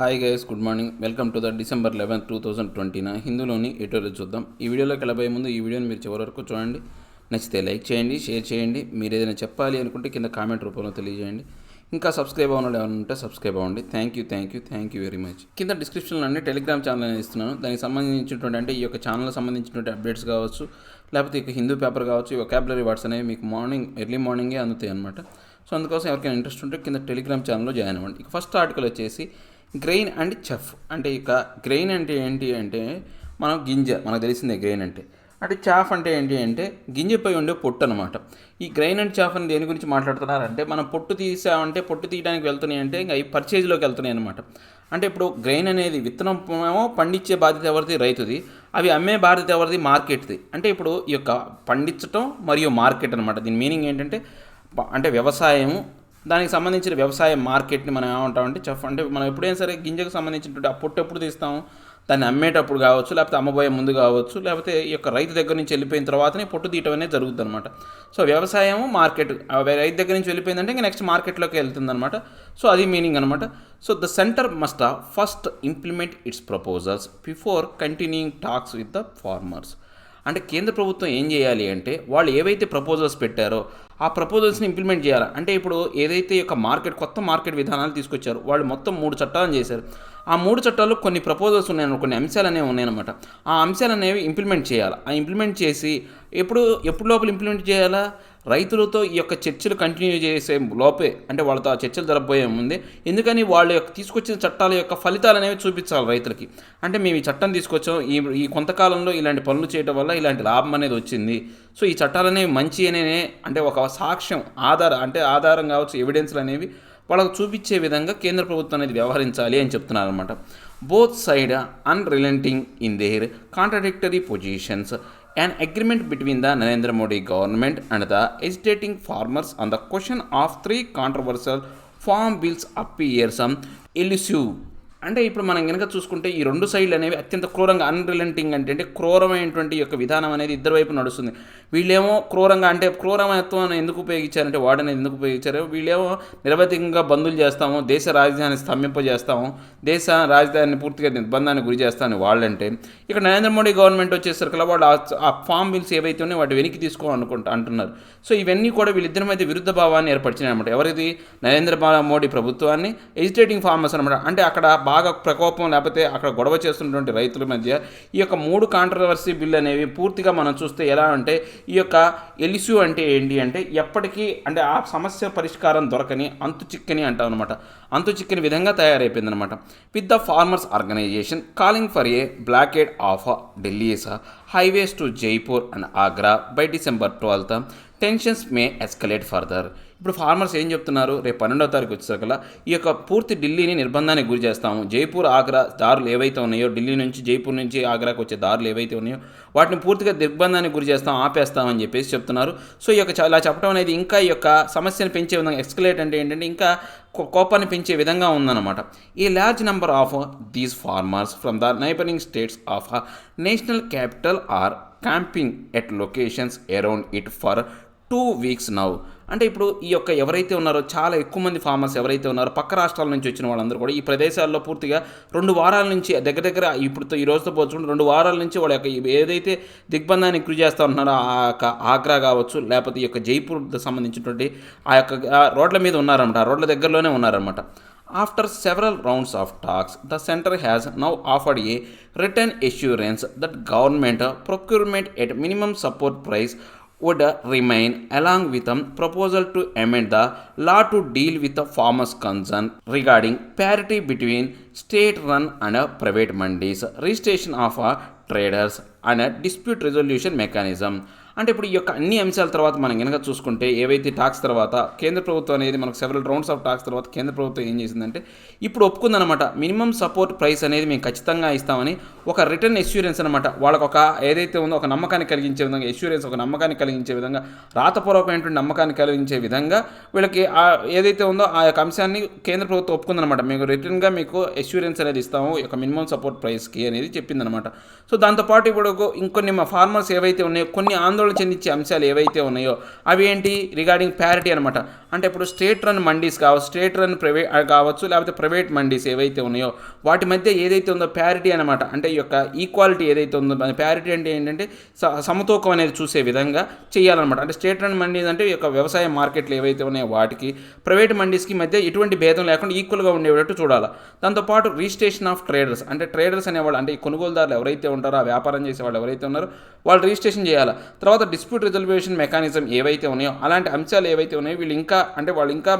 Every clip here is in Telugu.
Hi guys, good morning. Welcome to the December 11, 2020 హిందూలోని ఎడిటోరియల్ చూద్దాం. ఈ వీడియోలోకి వెళ్ళబోయే ముందు ఈ వీడియోని మీరు చివరి వరకు చూడండి. నచ్చితే లైక్ చేయండి, షేర్ చేయండి. మీరు ఏదైనా చెప్పాలి అనుకుంటే కింద కామెంట్ రూపంలో తెలియజేయండి. ఇంకా సబ్స్క్రైబ్ అవ్వడం ఎవరైనా ఉంటే సబ్స్క్రైబ్ అవ్వండి. Thank you very much. కింద డిస్క్రిప్షన్లో అన్ని టెలిగ్రామ్ ఛానల్ అనేది ఇస్తున్నాను. దానికి సంబంధించినటువంటి అంటే ఈ యొక్క ఛానల్ సంబంధించినటువంటి అప్డేట్స్ కావచ్చు, లేకపోతే ఇక హిందూ పేపర్ కావచ్చు, ఈ వొకాబులరీ వర్డ్స్ అనేవి మీకు ఎర్లీ మార్నింగే అందుతాయి అనమాట. సో అందుకోసం ఎవరికైనా ఇంట్రెస్ట్ ఉంటే కింద టెలిగ్రామ్ ఛానల్లో జాయిన్ అవ్వండి. ఇక ఫస్ట్ ఆర్టికల్ వచ్చేసి గ్రెయిన్ అండ్ చెఫ్. అంటే ఇక గ్రెయిన్ అంటే ఏంటి అంటే మనం గింజ, మనకు తెలిసిందే గ్రెయిన్ అంటే చాఫ్ అంటే ఏంటి అంటే గింజపై ఉండే పొట్టు అనమాట. ఈ గ్రెయిన్ అండ్ చాఫ్ అని దేని గురించి మాట్లాడుతున్నారంటే మనం పొట్టు తీసామంటే పొట్టు తీయడానికి వెళ్తున్నాయి అంటే ఇంకా ఈ పర్చేజ్లోకి వెళ్తున్నాయి అనమాట. అంటే ఇప్పుడు గ్రెయిన్ అనేది విత్తనం ఏమో పండించే బాధ్యత ఎవరిది? రైతుది. అవి అమ్మే బాధ్యత ఎవరిది? మార్కెట్ది. అంటే ఇప్పుడు ఈ యొక్క పండించటం మరియు మార్కెట్ అనమాట. దీని మీనింగ్ ఏంటంటే అంటే వ్యవసాయము, దానికి సంబంధించిన వ్యవసాయ మార్కెట్ని మనం ఏమంటామంటే చెఫ్. అంటే మనం ఎప్పుడైనా సరే గింజకు సంబంధించినటువంటి ఆ పొట్టు ఎప్పుడు తీస్తాము? దాన్ని అమ్మేటప్పుడు కావచ్చు, లేకపోతే అమ్మబోయే ముందు కావచ్చు, లేకపోతే ఈ యొక్క రైతు దగ్గర నుంచి వెళ్ళిపోయిన తర్వాతనే పొట్టు తీయటం అనేది జరుగుతుంది అనమాట. సో వ్యవసాయము మార్కెట్, రైతు దగ్గర నుంచి వెళ్ళిపోయిందంటే ఇంకా నెక్స్ట్ మార్కెట్లోకి వెళ్తుంది అనమాట. సో అది మీనింగ్ అనమాట. So the centre must first implement it's proposals before continuing talks with the farmers. అంటే కేంద్ర ప్రభుత్వం ఏం చేయాలి అంటే వాళ్ళు ఏవైతే ప్రపోజల్స్ పెట్టారో ఆ ప్రపోజల్స్ని ఇంప్లిమెంట్ చేయాలి. అంటే ఇప్పుడు ఏదైతే యొక్క కొత్త మార్కెట్ విధానాలు తీసుకొచ్చారు, వాళ్ళు మొత్తం 3 చట్టాలను చేశారు. ఆ 3 చట్టాల్లో కొన్ని ప్రపోజల్స్ ఉన్నాయన్నమాట, కొన్ని అంశాలు అనేవి ఉన్నాయన్నమాట. ఆ అంశాలు అనేవి ఇంప్లిమెంట్ చేయాలి. ఆ ఇంప్లిమెంట్ చేసి ఎప్పుడు లోపల ఇంప్లిమెంట్ చేయాలా? రైతులతో ఈ యొక్క చర్చలు కంటిన్యూ చేసే లోపే, అంటే వాళ్ళతో ఆ చర్చలు జరగబోయే ముందే. ఎందుకని వాళ్ళ యొక్క తీసుకొచ్చిన చట్టాల యొక్క ఫలితాలు అనేవి చూపించాలి రైతులకి. అంటే మేము ఈ చట్టం తీసుకొచ్చాం, ఈ కొంతకాలంలో ఇలాంటి పనులు చేయడం వల్ల ఇలాంటి లాభం అనేది వచ్చింది. సో ఈ చట్టాలు అనేవి మంచి అనే అంటే ఒక సాక్ష్యం, ఆధారం కావచ్చు, ఎవిడెన్స్లు అనేవి వాళ్ళకు చూపించే విధంగా కేంద్ర ప్రభుత్వం అనేది వ్యవహరించాలి అని చెప్తున్నారు అనమాట. Both side unrelenting in their contradictory positions. An agreement between the Narendra Modi government and the hesitating farmers on the question of 3 controversial farm bills appears elusive. అంటే ఇప్పుడు మనం కనుక చూసుకుంటే ఈ 2 సైడ్లు అనేవి అత్యంత క్రూరంగా, అన్రిలెంటింగ్ అంటే క్రూరమైనటువంటి యొక్క విధానం అనేది ఇద్దరు వైపు నడుస్తుంది. వీళ్ళేమో క్రూరంగా, అంటే క్రూరమత్వం ఎందుకు ఉపయోగించారంటే వాడనేది ఎందుకు ఉపయోగించారు? వీళ్ళేమో నిరవధికంగా బంధులు చేస్తాము, దేశ రాజధాని స్తంభింపజేస్తాము, దేశ రాజధానిని పూర్తిగా నిర్బంధానికి గురి చేస్తామని వాళ్ళంటే, ఇక్కడ నరేంద్ర మోడీ గవర్నమెంట్ వచ్చేసరికి వాళ్ళు ఆ ఫామ్ బిల్స్ ఏవైతే ఉన్నాయో వాటి వెనక్కి అంటున్నారు. సో ఇవన్నీ కూడా వీళ్ళిద్దరి మధ్య విరుద్ధ భావాన్ని ఏర్పరిచినాయి అనమాట. ఎవరిది? నరేంద్ర మోడీ ప్రభుత్వాన్ని, ఎజిటేటింగ్ ఫార్మర్స్ అనమాట. అంటే అక్కడ బాగా ప్రకోపం, లేకపోతే అక్కడ గొడవ చేస్తున్నటువంటి రైతుల మధ్య ఈ యొక్క 3 కాంట్రవర్సీ బిల్ అనేవి పూర్తిగా మనం చూస్తే ఎలా అంటే ఈ యొక్క ఎలిస్యూ అంటే ఏంటి అంటే ఎప్పటికీ అంటే ఆ సమస్య పరిష్కారం దొరకని, అంతు చిక్కని అంటాం అనమాట. అంతు చిక్కని విధంగా తయారైపోయింది అనమాట. With the farmers organisation calling for a blockade of Delhi's highways to Jaipur and Agra by December 12th, tensions may escalate further. ఇప్పుడు ఫార్మర్స్ ఏం చెప్తున్నారు? రేపు 12వ తారీఖు వచ్చేసరికల్లా ఈ యొక్క పూర్తి ఢిల్లీని నిర్బంధానికి గురి చేస్తాము. జైపూర్ ఆగ్రా దారులు ఏవైతే ఉన్నాయో, ఢిల్లీ నుంచి జైపూర్ నుంచి ఆగ్రాకు వచ్చే దారులు ఏవైతే ఉన్నాయో వాటిని పూర్తిగా నిర్బంధానికి గురి చేస్తాం, ఆపేస్తామని చెప్పేసి చెప్తున్నారు. సో ఈ యొక్క ఇలా చెప్పడం అనేది ఇంకా ఈ యొక్క సమస్యను పెంచే విధంగా, ఎస్కలేట్ అంటే ఏంటంటే ఇంకా కోపాన్ని పెంచే విధంగా ఉందన్నమాట. A large number of these farmers from the neighbouring states of national capital are camping at locations around it for 2 weeks now. అంటే ఇప్పుడు ఈ యొక్క ఎవరైతే ఉన్నారో చాలా ఎక్కువ మంది ఫార్మర్స్ ఎవరైతే ఉన్నారో పక్క రాష్ట్రాల నుంచి వచ్చిన వాళ్ళందరూ కూడా ఈ ప్రదేశాల్లో పూర్తిగా 2 వారాల నుంచి దగ్గర ఇప్పుడు ఈ రోజుతో పోల్చుకుంటే 2 వారాల నుంచి వాళ్ళ యొక్క ఏదైతే దిగ్బంధానికి గురి చేస్తూ ఉంటున్నారో ఆ యొక్క ఆగ్రా కావచ్చు, లేకపోతే ఈ యొక్క జైపూర్ సంబంధించినటువంటి ఆ యొక్క రోడ్ల మీద ఉన్నారన్నమాట, ఆ రోడ్ల దగ్గరలోనే ఉన్నారన్నమాట. After several rounds of talks, the center has now offered a written assurance that government procurement at minimum support price would remain, along with a proposal to amend the law to deal with the farmers' concern regarding parity between state-run and private mandis, registration of traders and dispute resolution mechanism. అంటే ఇప్పుడు ఈ యొక్క అన్ని అంశాల తర్వాత మనం కనుక చూసుకుంటే ఏవైతే టాక్స్ తర్వాత కేంద్ర ప్రభుత్వం అనేది మనకు సెవెరల్ రౌండ్స్ ఆఫ్ టాక్స్ తర్వాత కేంద్ర ప్రభుత్వం ఏం చేసిందంటే ఇప్పుడు ఒప్పుకుందనమాట. మినిమం సపోర్ట్ ప్రైస్ అనేది మేము ఖచ్చితంగా ఇస్తామని ఒక రిటర్న్ ఎష్యూరెన్స్ అనమాట. వాళ్ళకు ఒక ఏదైతే ఉందో ఒక నమ్మకాన్ని కలిగించే విధంగా, ఎష్యూరెన్స్ ఒక నమ్మకాన్ని కలిగించే విధంగా, రాతపూర్వకమైనటువంటి నమ్మకాన్ని కలిగించే విధంగా వీళ్ళకి ఏదైతే ఉందో ఆ యొక్క అంశాన్ని కేంద్ర ప్రభుత్వం ఒప్పుకుందనమాట. మేము రిటర్న్గా మీకు ఎష్యూరెన్స్ అనేది ఇస్తాము ఈ యొక్క మినిమం సపోర్ట్ ప్రైస్కి అనేది చెప్పిందనమాట. సో దాంతోపాటు ఇప్పుడు ఇంకొన్ని ఫార్మర్స్ ఏవైతే ఉన్నాయో కొన్ని ఆందోళన ఆందోళన చెందించే అంశాలు ఏవైతే ఉన్నాయో అవి ఏంటి రిగార్డింగ్ ప్యారిటీ అనమాట. అంటే ఇప్పుడు స్టేట్ రన్ మండీస్ కావచ్చు, స్టేట్ రన్ ప్రైవేట్ కావచ్చు, లేకపోతే ప్రైవేట్ మండీస్ ఏవైతే ఉన్నాయో వాటి మధ్య ఏదైతే ఉందో ప్యారిటీ అనమాట. అంటే ఈ యొక్క ఈక్వాలిటీ ఏదైతే ఉందో, ప్యారిటీ అంటే ఏంటంటే సమతూకం అనేది చూసే విధంగా చేయాలన్నమాట. అంటే స్టేట్ రన్ మండీస్ అంటే ఈ యొక్క వ్యవసాయ మార్కెట్లు ఏవైతే ఉన్నాయో వాటికి ప్రైవేట్ మండీస్కి మధ్య ఎటువంటి భేదం లేకుండా ఈక్వల్గా ఉండేటట్టు చూడాలి. దాంతోపాటు రిజిస్ట్రేషన్ ఆఫ్ ట్రేడర్స్, అంటే ట్రేడర్స్ అనేవాళ్ళు అంటే ఈ కొనుగోలుదారులు ఎవరైతే ఉంటారో, ఆ వ్యాపారం చేసే వాళ్ళు ఎవరైతే ఉన్నారో వాళ్ళు రిజిస్ట్రేషన్ చేయాలి. తర్వాత డిస్ప్యూట్ రిజల్యూషన్ మెకానిజం ఏవైతే ఉన్నాయో అలాంటి అంశాలు ఏవైతే ఉన్నాయో వాళ్ళు ఇంకా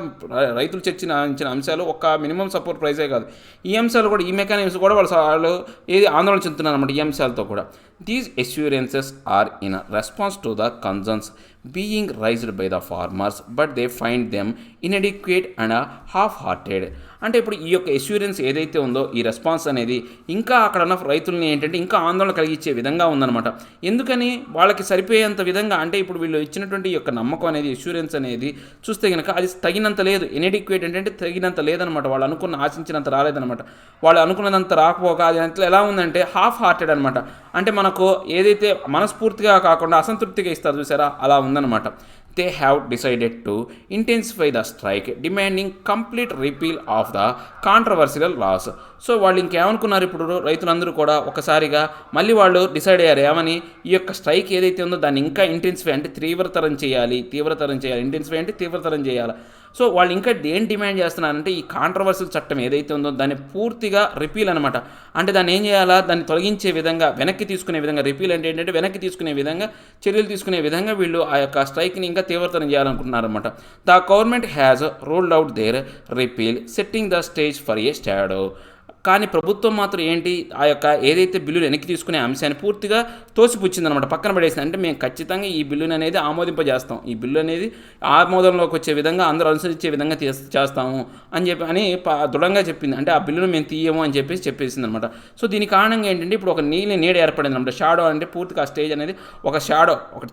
రైతులు చర్చించిన అంశాలు ఒక మినిమం సపోర్ట్ ప్రైజే కాదు, ఈ అంశాలు కూడా, ఈ మెకానిజమ్స్ కూడా వాళ్ళు ఏది ఆందోళన చెందుతున్నారు అనమాట ఈ అంశాలతో కూడా. These assurances are in response to the concerns being raised by the farmers, but they find them inadequate and half-hearted. అంటే ఇప్పుడు ఈ యొక్క ఎష్యూరెన్స్ ఏదైతే ఉందో, ఈ రెస్పాన్స్ అనేది ఇంకా అక్కడ ఉన్న రైతుల్ని ఏంటంటే ఇంకా ఆందోళన కలిగించే విధంగా ఉందన్నమాట. ఎందుకని వాళ్ళకి సరిపోయేంత విధంగా, అంటే ఇప్పుడు వీళ్ళు ఇచ్చినటువంటి ఈ యొక్క నమ్మకం అనేది, ఎష్యూరెన్స్ అనేది చూస్తే కనుక అది తగినంత లేదు. ఇన్ఎడిక్వేట్ ఏంటంటే తగినంత లేదనమాట. వాళ్ళు ఆశించినంత రాలేదనమాట. వాళ్ళు అనుకున్నదంత రాకపోక అది ఎలా ఉందంటే హాఫ్ హార్టెడ్ అనమాట. అంటే మనకు ఏదైతే మనస్ఫూర్తిగా కాకుండా అసంతృప్తిగా ఇస్తారు చూసారా, అలా ఉందన్నమాట. They have decided to intensify the strike, demanding complete repeal of the controversial laws. So వాళ్ళు ఇంకేమనుకున్నారు, ఇప్పుడు రైతులందరూ కూడా ఒకసారిగా మళ్ళీ వాళ్ళు డిసైడ్ అయ్యారు ఏమని, ఈ యొక్క స్ట్రైక్ ఏదైతే ఉందో దాన్ని ఇంకా ఇంటెన్సిఫై అంటే తీవ్రతరం చేయాలి. ఇంటెన్సిఫై అంటే తీవ్రతరం చేయాలి. సో వాళ్ళు ఇంకా దేని డిమాండ్ చేస్తున్నారంటే ఈ కాంట్రవర్షియల్ చట్టం ఏదైతే ఉందో దాన్ని పూర్తిగా రిపీల్ అనమాట. అంటే దాన్ని ఏం చేయాలా, దాన్ని తొలగించే విధంగా, వెనక్కి తీసుకునే విధంగా, రిపీల్ అంటే ఏంటంటే వెనక్కి తీసుకునే విధంగా, చర్యలు తీసుకునే విధంగా వీళ్ళు ఆ యొక్క స్ట్రైక్ని ఇంకా తీవ్రతరం చేయాలనుకుంటున్నారన్నమాట. The government has ruled out their repeal, setting the stage for a స్టాడో. కానీ ప్రభుత్వం మాత్రం ఏంటి, ఆ యొక్క ఏదైతే బిల్లులు వెనక్కి తీసుకునే అంశాన్ని పూర్తిగా తోసిపుచ్చిందనమాట, పక్కన పడేసింది. అంటే మేము ఖచ్చితంగా ఈ బిల్లుని అనేది ఆమోదింపజేస్తాం, ఈ బిల్లు అనేది ఆమోదంలోకి వచ్చే విధంగా అందరూ అనుసరించే విధంగా చేస్తాము అని దృఢంగా చెప్పింది. అంటే ఆ బిల్లును మేము తీయము అని చెప్పేసింది అనమాట. సో దీని కారణంగా ఏంటంటే ఇప్పుడు ఒక నీడ ఏర్పడింది అనమాట. షాడో అంటే పూర్తిగా ఆ స్టేజ్ అనేది ఒక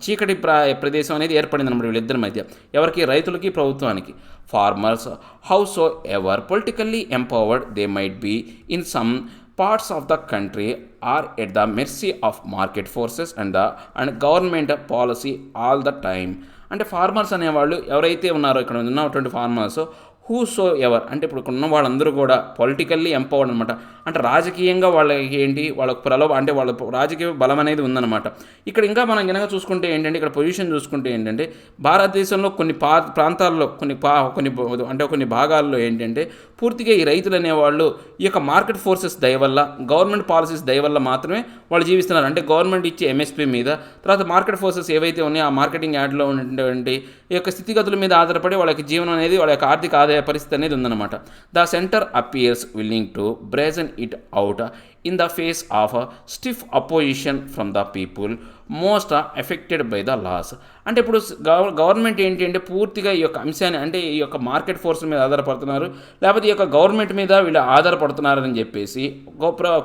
చీకటి ప్రదేశం అనేది ఏర్పడింది అనమాట వీళ్ళిద్దరి మధ్య, ఎవరికి, రైతులకి, ప్రభుత్వానికి. Farmers, howsoever politically empowered they might be in some parts of the country, are at the mercy of market forces and government policy all the time. అంటే ఫార్మర్స్ అనేవాళ్ళు ఎవరైతే ఉన్నారో, ఇక్కడ ఉన్నటువంటి ఫార్మర్స్, ఎవర్ అంటే ఇప్పుడు ఉన్న వాళ్ళందరూ కూడా పొలిటికల్లీ ఎంపవర్డ్ అనమాట. అంటే రాజకీయంగా వాళ్ళకి ఏంటి, వాళ్ళకు అంటే వాళ్ళ రాజకీయ బలం అనేది ఉందన్నమాట. ఇక్కడ ఇంకా మనం కనుక చూసుకుంటే ఏంటంటే, ఇక్కడ పొజిషన్ చూసుకుంటే ఏంటంటే, భారతదేశంలో కొన్ని ప్రాంతాల్లో కొన్ని భాగాల్లో ఏంటంటే పూర్తిగా ఈ రైతులు అనేవాళ్ళు ఈ యొక్క మార్కెట్ ఫోర్సెస్ దయ వల్ల, గవర్నమెంట్ పాలసీస్ దయ వల్ల మాత్రమే వాళ్ళు జీవిస్తున్నారు. అంటే గవర్నమెంట్ ఇచ్చే ఎంఎస్పీ మీద, తర్వాత మార్కెట్ ఫోర్సెస్ ఏవైతే ఉన్నాయో ఆ మార్కెటింగ్ యాడ్లో ఉన్నటువంటి ఈ యొక్క స్థితిగతుల మీద ఆధారపడి వాళ్ళకి జీవనం అనేది, వాళ్ళ యొక్క ఆర్థిక ఆదాయ పరిస్థితి అనేది ఉందన్నమాట. The centre appears willing to brazen it out in the face of stiff opposition from the people most affected by the laws. అంటే ఇప్పుడు గవర్నమెంట్ ఏంటి అంటే పూర్తిగా ఈ యొక్క అంశాన్ని, అంటే ఈ యొక్క మార్కెట్ ఫోర్స్ మీద ఆధారపడుతున్నారు, లేకపోతే ఈ యొక్క గవర్నమెంట్ మీద వీళ్ళు ఆధారపడుతున్నారని చెప్పేసి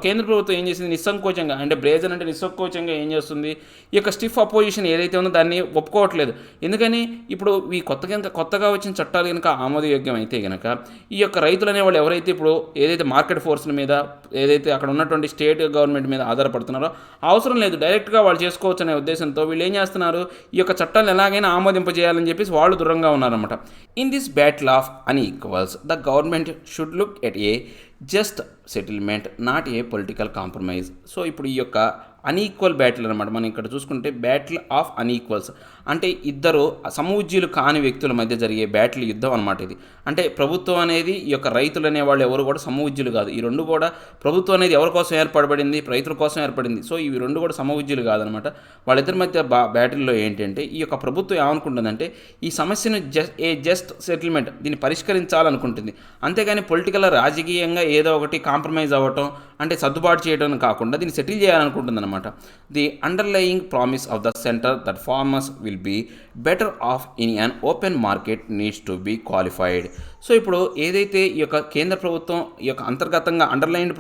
కేంద్ర ప్రభుత్వం ఏం చేసింది, నిస్సంకోచంగా, అంటే బ్రేజన్ అంటే నిస్సంకోచంగా ఏం చేస్తుంది, ఈ యొక్క స్టిఫ్ అపోజిషన్ ఏదైతే ఉందో దాన్ని ఒప్పుకోవట్లేదు. ఎందుకని, ఇప్పుడు ఈ కొత్తగా వచ్చిన చట్టాలు కనుక ఆమోదయోగ్యం అయితే కనుక ఈ యొక్క రైతులు అనేవాళ్ళు ఎవరైతే ఇప్పుడు ఏదైతే మార్కెట్ ఫోర్స్ల మీద, ఏదైతే అక్కడ ఉన్నటువంటి స్టేట్ గవర్నమెంట్ మీద ఆధారపడుతున్నారో అవసరం లేదు, డైరెక్ట్గా వాళ్ళు చేసుకోవచ్చు అనే ఉద్దేశంతో వీళ్ళు ఏం చేస్తున్నారు, ఈ యొక్క చట్టాలను ఎలాగైనా ఆమోదింపజేయాలని చెప్పేసి వాళ్ళు దూరంగా ఉన్నారన్నమాట. In this battle of అన్ఈక్వల్స్ the government should look at a just settlement, not a political compromise. So ఇప్పుడు ఈ యొక్క అన్ఈక్వల్ బ్యాటిల్ అనమాట. మనం ఇక్కడ చూసుకుంటే బ్యాటిల్ ఆఫ్ అన్ఈక్వల్స్ అంటే ఇద్దరు సమవుజ్యులు కాని వ్యక్తుల మధ్య జరిగే బ్యాటిల్, యుద్ధం అనమాట ఇది. అంటే ప్రభుత్వం అనేది, ఈ యొక్క రైతులు అనేవాళ్ళు ఎవరు కూడా సమవుజ్యులు కాదు. ఈ రెండు కూడా, ప్రభుత్వం అనేది ఎవరి కోసం ఏర్పడబడింది, రైతుల కోసం ఏర్పడింది. సో ఇవి రెండు కూడా సమవుజ్యులు కాదనమాట. వాళ్ళిద్దరి మధ్య బ్యాటిల్లో ఏంటంటే ఈ యొక్క ప్రభుత్వం ఏమనుకుంటుందంటే ఈ సమస్యను జస్ట్ సెటిల్మెంట్, దీన్ని పరిష్కరించాలనుకుంటుంది. అంతేగాని పొలిటికల్, రాజకీయంగా ఏదో ఒకటి కాంప్రమైజ్ అవ్వటం, అంటే సర్దుబాటు చేయడం కాకుండా దీన్ని సెటిల్ చేయాలనుకుంటుంది అనమాట. The underlying promise of the centre that farmers will be better off in an open market needs to be qualified. So ఇప్పుడు ఏదైతే ఈ యొక్క కేంద్ర ప్రభుత్వం ఈ యొక్క అంతర్గతంగా అండర్లయింగ్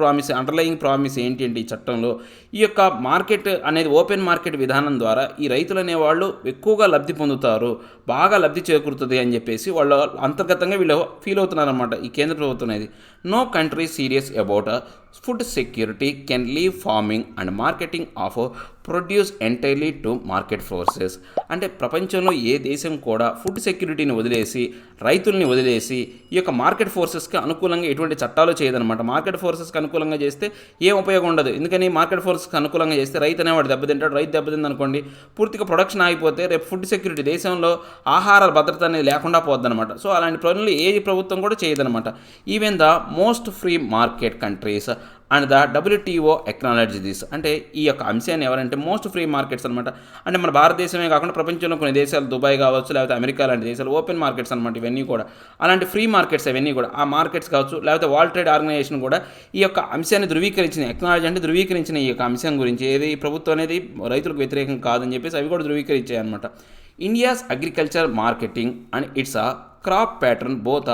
ప్రామిస్ ఏంటి అంటే ఈ చట్టంలో ఈ యొక్క మార్కెట్ అనేది ఓపెన్ మార్కెట్ విధానం ద్వారా ఈ రైతులు అనేవాళ్ళు ఎక్కువగా లబ్ధి పొందుతారు, బాగా లబ్ధి చేకూరుతుంది అని చెప్పేసి వాళ్ళు అంతర్గతంగా వీళ్ళు ఫీల్ అవుతున్నారన్నమాట ఈ కేంద్ర ప్రభుత్వం అనేది. No country serious about food security can leave farming and marketing of produce entirely to market forces. అంటే ప్రపంచంలో ఏ దేశం కూడా ఫుడ్ సెక్యూరిటీని వదిలేసి, రైతుల్ని వదిలేసి ఈ యొక్క మార్కెట్ ఫోర్సెస్కి అనుకూలంగా ఎటువంటి చట్టాలు చేయదనమాట. మార్కెట్ ఫోర్సెస్కి అనుకూలంగా చేస్తే ఏం ఉపయోగం ఉండదు. ఎందుకని మార్కెట్ ఫోర్సెస్కి అనుకూలంగా చేస్తే రైతు అనేవాడు దెబ్బతింటాడు. రైతు దెబ్బతింది అనుకోండి, పూర్తిగా ప్రొడక్షన్ ఆగిపోతే రేపు ఫుడ్ సెక్యూరిటీ, దేశంలో ఆహార భద్రత అనేది లేకుండా పోద్దనమాట. సో అలాంటి పనులు ఏ ప్రభుత్వం కూడా చేయదనమాట. Even the most free market countries and the WTO acknowledge this. అంటే ఈ యొక్క అంశాన్ని ఎవరంటే మోస్ట్ ఫ్రీ మార్కెట్స్ అనమాట. అంటే మన భారతదేశమే కాకుండా ప్రపంచంలో కొన్ని దేశాలు, దుబాయ్ కావచ్చు, లేకపోతే అమెరికా లాంటి దేశాలు ఓపెన్ మార్కెట్స్ అనమాట. ఇవన్నీ కూడా అలాంటి ఫ్రీ మార్కెట్స్, అవన్నీ కూడా ఆ మార్కెట్స్ కావచ్చు, లేకపోతే వరల్డ్ ట్రేడ్ ఆర్గనైజేషన్ కూడా ఈ యొక్క అంశాన్ని ధృవీకరించిన, ఎక్నాలజీ అంటే ధృవీకరించిన ఈ యొక్క అంశం గురించి, ఏది ప్రభుత్వం అనేది రైతులకు వ్యతిరేకం కాదని చెప్పేసి అవి కూడా ధృవీకరించాయి అనమాట. India's agriculture marketing and its a crop pattern both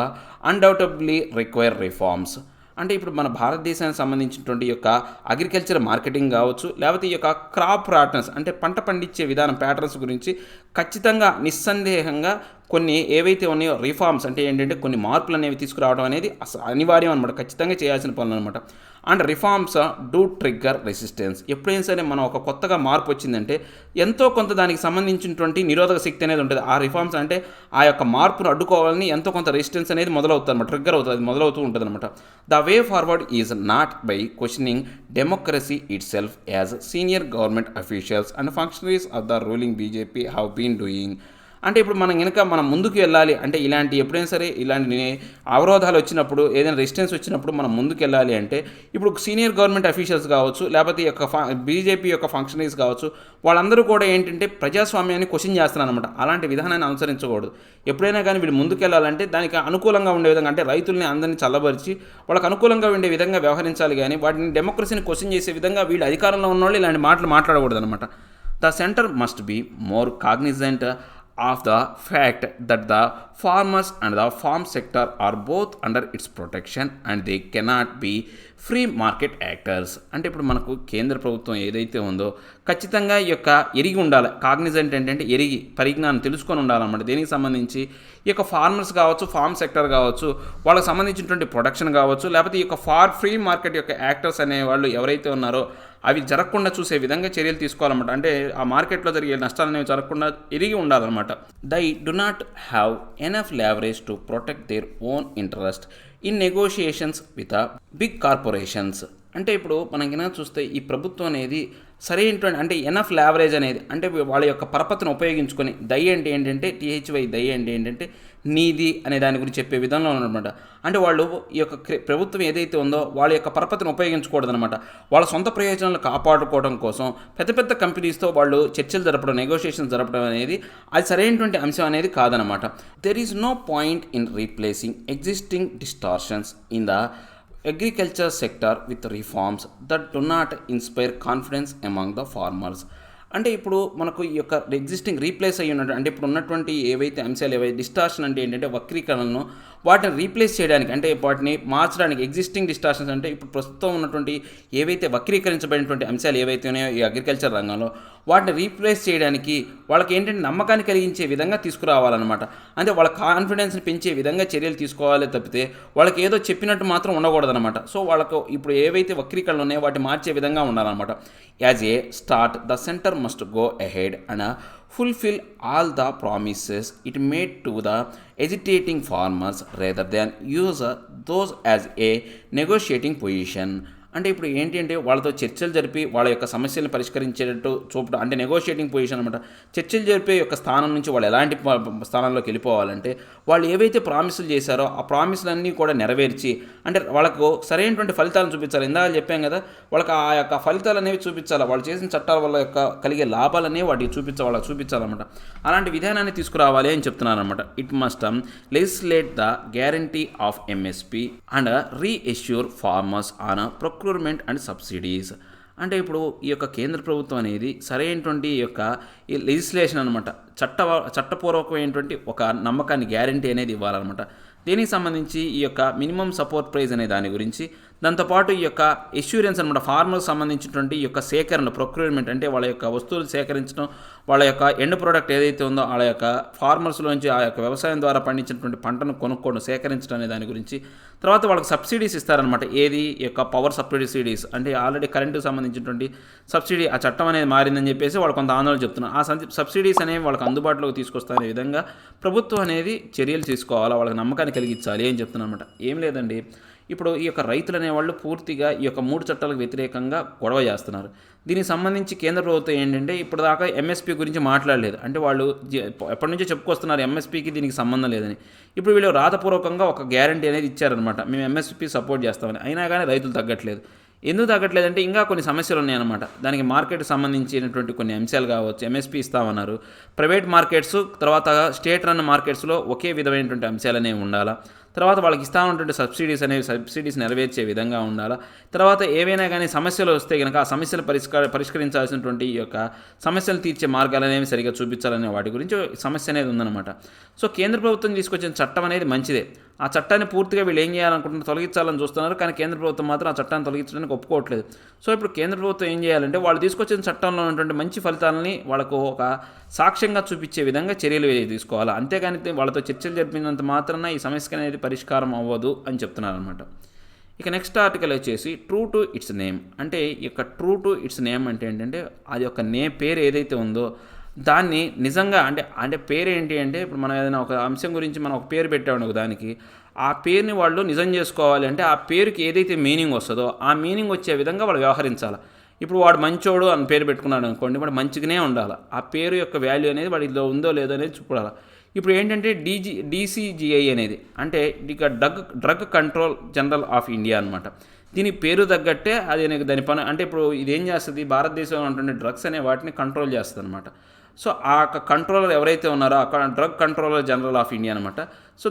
undoubtedly require reforms. అంటే ఇప్పుడు మన భారతదేశానికి సంబంధించినటువంటి ఈ యొక్క అగ్రికల్చర్ మార్కెటింగ్ కావచ్చు, లేకపోతే ఈ యొక్క క్రాప్ ప్యాటర్న్స్ అంటే పంట పండించే విధానం ప్యాటర్న్స్ గురించి ఖచ్చితంగా నిస్సందేహంగా కొన్ని ఏవైతే ఉన్నాయో రిఫార్మ్స్ అంటే ఏంటంటే కొన్ని మార్పులు అనేవి తీసుకురావడం అనేది అనివార్యం అనమాట. ఖచ్చితంగా చేయాల్సిన పనులు అనమాట. And reforms do trigger resistance. ఎప్పుడైనా సరే మనం ఒక కొత్తగా మార్పు వచ్చిందంటే ఎంతో కొంత దానికి సంబంధించినటువంటి నిరోధక శక్తి అనేది ఉంటుంది. ఆ రిఫార్మ్స్ అంటే ఆ యొక్క మార్పును అడ్డుకోవాలని ఎంతో కొంత రెసిస్టెన్స్ అనేది మొదలవుతుంది అనమాట, ట్రిగ్గర్ అవుతుంది, అది మొదలవుతూ ఉంటుంది అనమాట. The way forward is not by questioning democracy itself as senior government officials and functionaries of the ruling BJP have been doing. అంటే ఇప్పుడు మనం ముందుకు వెళ్ళాలి అంటే ఇలాంటి ఎప్పుడైనా సరే ఇలాంటి అవరోధాలు వచ్చినప్పుడు, ఏదైనా రెసిస్టెన్స్ వచ్చినప్పుడు మనం ముందుకు వెళ్ళాలి అంటే ఇప్పుడు సీనియర్ గవర్నమెంట్ అఫీషియల్స్ కావచ్చు, లేకపోతే ఈ యొక్క బీజేపీ యొక్క ఫంక్షనరీస్ కావచ్చు, వాళ్ళందరూ కూడా ఏంటంటే ప్రజాస్వామ్యాన్ని క్వశ్చన్ చేస్తున్నారు అనమాట. అలాంటి విధానాన్ని అనుసరించకూడదు. ఎప్పుడైనా కానీ వీళ్ళు ముందుకు వెళ్ళాలంటే దానికి అనుకూలంగా ఉండే విధంగా, అంటే రైతుల్ని అందరినీ చల్లబరిచి వాళ్ళకి అనుకూలంగా ఉండే విధంగా వ్యవహరించాలి. కానీ వాటిని డెమోక్రసీని క్వశ్చన్ చేసే విధంగా వీళ్ళు అధికారంలో ఉన్న వాళ్ళు ఇలాంటి మాటలు మాట్లాడకూడదు అనమాట. The centre must be more cognizant of the fact that the farmers and the farm sector are both under its protection and they cannot be free market actors. అంటే ఇప్పుడు మనకు కేంద్ర ప్రభుత్వం ఏదైతే ఉందో ఖచ్చితంగా ఈ యొక్క ఎరిగి ఉండాలి. కాగ్నిజెంట్ ఏంటంటే ఎరిగి, పరిజ్ఞానం తెలుసుకొని ఉండాలన్నమాట. దేనికి సంబంధించి ఈ యొక్క ఫార్మర్స్ కావచ్చు, ఫార్మ్ సెక్టర్ కావచ్చు, వాళ్ళకి సంబంధించినటువంటి ప్రొడక్షన్ కావచ్చు, లేకపోతే ఈ యొక్క ఫ్రీ మార్కెట్ యొక్క యాక్టర్స్ అనేవాళ్ళు ఎవరైతే ఉన్నారో అవి జరగకుండా చూసే విధంగా చర్యలు తీసుకోవాలన్నమాట. అంటే ఆ మార్కెట్లో జరిగే నష్టాలు అనేవి జరగకుండా ఎరిగి ఉండాలన్నమాట. They do not have enough leverage to protect their own interest in negotiations with big corporations. అంటే ఇప్పుడు మనకి చూస్తే ఈ ప్రభుత్వం అనేది సరైనటువంటి అంటే ఎనఫ్ లావరేజ్ అనేది అంటే వాళ్ళ యొక్క పరపతిని ఉపయోగించుకొని, దయ అంటే ఏంటంటే THY దయ అంటే ఏంటంటే నీది అనే దాని గురించి చెప్పే విధంలో ఉన్నమాట. అంటే వాళ్ళు ఈ యొక్క ప్రభుత్వం ఏదైతే ఉందో వాళ్ళ యొక్క పరపతిని ఉపయోగించకూడదనమాట. వాళ్ళ సొంత ప్రయోజనాలు కాపాడుకోవడం కోసం పెద్ద పెద్ద కంపెనీస్తో వాళ్ళు చర్చలు జరపడం, నెగోషియేషన్స్ జరపడం అనేది అది సరైనటువంటి అంశం అనేది కాదనమాట. There is no point in replacing existing distortions in the agriculture sector with reforms that do not inspire confidence among the farmers. అంటే ఇప్పుడు మనకు ఈ యొక్క ఎగ్జిస్టింగ్ రీప్లేస్ అయ్యి ఉన్నట్టు, అంటే ఇప్పుడు ఉన్నటువంటి ఏవైతే అంశాలు ఏవైతే డిస్టార్షన్ అంటే ఏంటంటే వక్రీకరణను వాటిని రీప్లేస్ చేయడానికి, అంటే వాటిని మార్చడానికి, ఎగ్జిస్టింగ్ డిస్టార్షన్స్ అంటే ఇప్పుడు ప్రస్తుతం ఉన్నటువంటి ఏవైతే వక్రీకరించబడినటువంటి అంశాలు ఏవైతే ఉన్నాయో ఈ అగ్రికల్చర్ రంగంలో వాటిని రీప్లేస్ చేయడానికి వాళ్ళకి ఏంటంటే నమ్మకాన్ని కలిగించే విధంగా తీసుకురావాలన్నమాట. అంటే వాళ్ళ కాన్ఫిడెన్స్ని పెంచే విధంగా చర్యలు తీసుకోవాలి తప్పితే వాళ్ళకి ఏదో చెప్పినట్టు మాత్రం ఉండకూడదన్నమాట. సో వాళ్ళకు ఇప్పుడు ఏవైతే వక్రీకరణలు ఉన్నాయో వాటిని మార్చే విధంగా ఉండాలన్నమాట. As a start the centre must go ahead and fulfill all the promises it made to the agitating farmers rather than use those as a negotiating position. అంటే ఇప్పుడు ఏంటి అంటే వాళ్ళతో చర్చలు జరిపి వాళ్ళ యొక్క సమస్యలను పరిష్కరించేటట్టు చూపడం, అంటే నెగోషియేటింగ్ పొజిషన్ అనమాట. చర్చలు జరిపే యొక్క స్థానం నుంచి వాళ్ళు ఎలాంటి స్థానంలోకి వెళ్ళిపోవాలంటే వాళ్ళు ఏవైతే ప్రామిసులు చేశారో ఆ ప్రామిసులన్నీ కూడా నెరవేర్చి, అంటే వాళ్ళకు సరైనటువంటి ఫలితాలను చూపించాలి. ఇందాక చెప్పాం కదా, వాళ్ళకి ఆ యొక్క ఫలితాలు అనేవి చూపించాలి. వాళ్ళు చేసిన చట్టాల వల్ల యొక్క కలిగే లాభాలనే వాటికి వాళ్ళకి చూపించాలన్నమాట. అలాంటి విధానాన్ని తీసుకురావాలి అని చెప్తున్నారు అనమాట. It must legislate the guarantee of MSP and reassure farmers on procurement and subsidies. అంటే ఇప్పుడు ఈ యొక్క కేంద్ర ప్రభుత్వం అనేది సరైనటువంటి ఈ యొక్క ఈ లెజిస్లేషన్ అనమాట, చట్టపూర్వకమైనటువంటి ఒక నమ్మకాన్ని గ్యారంటీ అనేది ఇవ్వాలన్నమాట. దీనికి సంబంధించి ఈ యొక్క మినిమం సపోర్ట్ ప్రైస్ అనే దాని గురించి, దాంతోపాటు ఈ యొక్క ఎష్యూరెన్స్ అనమాట, ఫార్మర్స్ సంబంధించినటువంటి ఈ యొక్క సేకరణ, ప్రొక్యూర్మెంట్ అంటే వాళ్ళ యొక్క వస్తువులు సేకరించడం, వాళ్ళ యొక్క ఎండ్ ప్రోడక్ట్ ఏదైతే ఉందో వాళ్ళ యొక్క ఫార్మర్స్లోంచి ఆ యొక్క వ్యవసాయం ద్వారా పండించినటువంటి పంటను కొనుక్కోవడం, సేకరించడం అనే దాని గురించి, తర్వాత వాళ్ళకి సబ్సిడీస్ ఇస్తారనమాట. ఏది ఈ యొక్క పవర్ సబ్సిడీస్ అంటే ఆల్రెడీ కరెంటుకు సంబంధించినటువంటి సబ్సిడీ ఆ చట్టం అనేది మారిందని చెప్పేసి వాళ్ళు కొంత ఆందోళన చెప్తున్నారు. ఆ సబ్సిడీస్ అనేవి వాళ్ళకి అందుబాటులోకి తీసుకొస్తానే విధంగా ప్రభుత్వం అనేది చర్యలు తీసుకోవాలా, వాళ్ళకి నమ్మకాన్ని కలిగించాలి అని చెప్తున్నారు అనమాట. ఏం లేదండి, ఇప్పుడు ఈ యొక్క రైతులు అనేవాళ్ళు పూర్తిగా ఈ యొక్క 3 చట్టాలకు వ్యతిరేకంగా గొడవ చేస్తున్నారు. దీనికి సంబంధించి కేంద్ర ప్రభుత్వం ఏంటంటే ఇప్పుడు దాకా ఎంఎస్పీ గురించి మాట్లాడలేదు. అంటే వాళ్ళు ఎప్పటి నుంచో చెప్పుకొస్తున్నారు ఎంఎస్పీకి దీనికి సంబంధం లేదని. ఇప్పుడు వీళ్ళు రాతపూర్వకంగా ఒక గ్యారంటీ అనేది ఇచ్చారనమాట, మేము ఎంఎస్పీ సపోర్ట్ చేస్తామని. అయినా కానీ రైతులు తగ్గట్లేదు. ఎందుకు తగ్గట్లేదంటే ఇంకా కొన్ని సమస్యలు ఉన్నాయన్నమాట. దానికి మార్కెట్కి సంబంధించినటువంటి కొన్ని అంశాలు కావచ్చు. ఎంఎస్పీ ఇస్తామన్నారు, ప్రైవేట్ మార్కెట్స్ తర్వాత స్టేట్ రన్ మార్కెట్స్లో ఒకే విధమైనటువంటి అంశాలు అనేవి ఉండాలా, తర్వాత వాళ్ళకి ఇస్తా ఉన్నటువంటి సబ్సిడీస్ నెరవేర్చే విధంగా ఉండాలా, తర్వాత ఏవైనా కానీ సమస్యలు వస్తే కనుక ఆ సమస్యలు పరిష్కరించాల్సినటువంటి ఈ యొక్క సమస్యలు తీర్చే మార్గాలు అనేవి సరిగ్గా చూపించాలనే వాటి గురించి సమస్య అనేది ఉందన్నమాట. సో కేంద్ర ప్రభుత్వం తీసుకొచ్చిన చట్టం అనేది మంచిదే. ఆ చట్టాన్ని పూర్తిగా వీళ్ళు ఏం చేయాలనుకుంటున్నారు, తొలగించాలని చూస్తున్నారు. కానీ కేంద్ర ప్రభుత్వం మాత్రం ఆ చట్టాన్ని తొలగించడానికి ఒప్పుకోవట్లేదు. సో ఇప్పుడు కేంద్ర ప్రభుత్వం ఏం చేయాలంటే వాళ్ళు తీసుకొచ్చిన చట్టంలో ఉన్నటువంటి మంచి ఫలితాలని వాళ్ళకు ఒక సాక్ష్యంగా చూపించే విధంగా చర్యలు తీసుకోవాలి. అంతేగాని వాళ్ళతో చర్చలు జరిపినంత మాత్రాన ఈ సమస్య అనేది పరిష్కారం అవ్వదు అని చెప్తున్నారనమాట. ఇక నెక్స్ట్ ఆర్టికల్ వచ్చేసి ట్రూ టు ఇట్స్ నేమ్. అంటే ఈ యొక్క ట్రూ టు ఇట్స్ నేమ్ అంటే ఏంటంటే అది యొక్క పేరు ఏదైతే ఉందో దాన్ని నిజంగా అంటే పేరు ఏంటి అంటే ఇప్పుడు మనం ఏదైనా ఒక అంశం గురించి మనం ఒక పేరు పెట్టాము దానికి, ఆ పేరుని వాళ్ళు నిజం చేసుకోవాలి అంటే ఆ పేరుకి ఏదైతే మీనింగ్ వస్తుందో ఆ మీనింగ్ వచ్చే విధంగా వాళ్ళు వ్యవహరించాలి. ఇప్పుడు వాడు మంచోడు అని పేరు పెట్టుకున్నాడు అనుకోండి, వాడు మంచిగానే ఉండాలి. ఆ పేరు యొక్క వాల్యూ అనేది వాడిలో ఉందో లేదో అనేది చూడాలి. ఇప్పుడు ఏంటంటే డీసీజీఐ అనేది అంటే ఇక drug control general of India అనమాట. దీని పేరు తగ్గట్టే అది దాని పని. అంటే ఇప్పుడు ఇదేం చేస్తుంది, భారతదేశంలో ఉంటుండే డ్రగ్స్ అనే వాటిని కంట్రోల్ చేస్తుంది అనమాట. సో ఆ కంట్రోలర్ ఎవరైతే ఉన్నారో ఆ drug controller general of India అనమాట. సో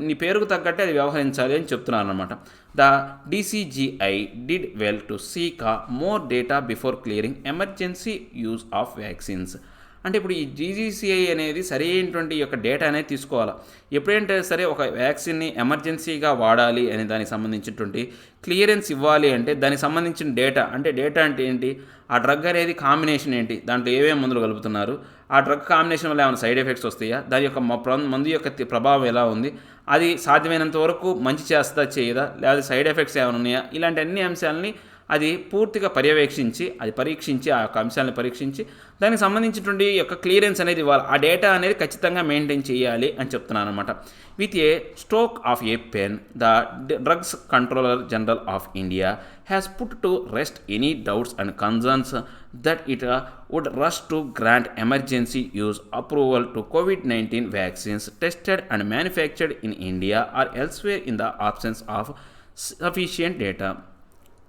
నీ పేరుకు తగ్గట్టే అది వ్యవహరించాలి అని చెప్తున్నారు అనమాట. The DCGI did well to seek more data before clearing emergency use of vaccines. అంటే ఇప్పుడు ఈ డీజీసీఐ అనేది సరైనటువంటి యొక్క డేటా అనేది తీసుకోవాలి. ఎప్పుడంటే సరే ఒక వ్యాక్సిన్ని ఎమర్జెన్సీగా వాడాలి అనే దానికి సంబంధించినటువంటి క్లియరెన్స్ ఇవ్వాలి అంటే దానికి సంబంధించిన డేటా అంటే ఏంటి, ఆ డ్రగ్ అనేది కాంబినేషన్ ఏంటి, దాంట్లో ఏమేమి మందులు కలుపుతున్నారు, ఆ డ్రగ్ కాంబినేషన్ వల్ల ఏమైనా సైడ్ ఎఫెక్ట్స్ వస్తాయా, దాని యొక్క మందు యొక్క ప్రభావం ఎలా ఉంది, అది సాధ్యమైనంత వరకు మంచి చేస్తా చేయదా, లేదా సైడ్ ఎఫెక్ట్స్ ఏమైనా ఉన్నాయా, ఇలాంటి అన్ని అంశాలని అది పూర్తిగా పరీక్షించి ఆ యొక్క అంశాలను పరీక్షించి దానికి సంబంధించినటువంటి యొక్క క్లియరెన్స్ అనేది ఇవ్వాలి. ఆ డేటా అనేది ఖచ్చితంగా మెయింటైన్ చేయాలి అని చెప్తున్నాను అనమాట. With a stroke of a pen the drugs controller general of India has put to rest any doubts and concerns that it would rush to grant emergency use approval to COVID-19 vaccines tested and manufactured in India or elsewhere in the absence of sufficient data.